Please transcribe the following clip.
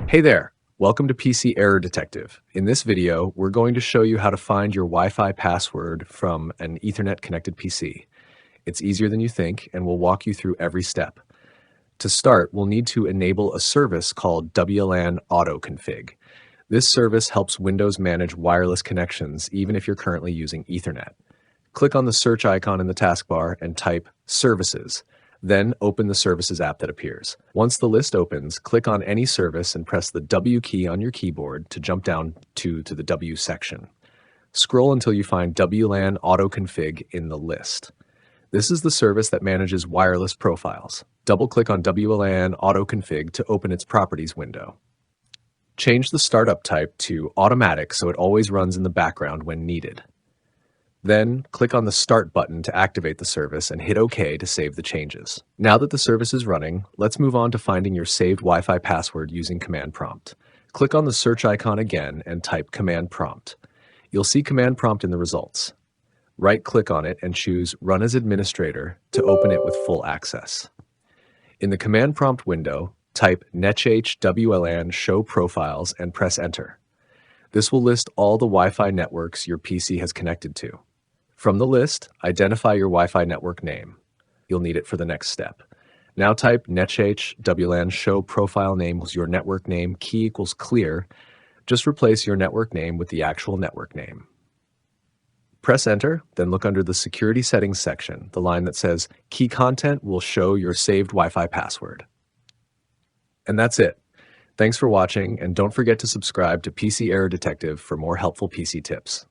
Hey there, welcome to PC Error Detective. In this video, we're going to show you how to find your Wi-Fi password from an Ethernet connected PC. It's easier than you think, and we'll walk you through every step. To start, we'll need to enable a service called WLAN autoconfig. This service helps Windows manage wireless connections even if you're currently using Ethernet. Click on the search icon in the taskbar and type Services. Then open the Services app that appears. Once the list opens, click on any service and press the W key on your keyboard to jump down to the W section. Scroll until you find WLAN autoconfig in the list. This is the service that manages wireless profiles. Double-click on WLAN autoconfig to open its properties window. Change the startup type to automatic so it always runs in the background when needed. Then, click on the Start button to activate the service and hit OK to save the changes. Now that the service is running, let's move on to finding your saved Wi-Fi password using Command Prompt. Click on the search icon again and type Command Prompt. You'll see Command Prompt in the results. Right-click on it and choose Run as Administrator to open it with full access. In the Command Prompt window, type NetHWLAN Show Profiles and press Enter. This will list all the Wi-Fi networks your PC has connected to. From the list, identify your Wi-Fi network name. You'll need it for the next step. Now type NetHWLAN Show Profile Name equals your network name, key equals clear. Just replace your network name with the actual network name. Press Enter, then look under the Security Settings section, the line that says Key Content will show your saved Wi-Fi password. And that's it. Thanks for watching, and don't forget to subscribe to PC Error Detective for more helpful PC tips.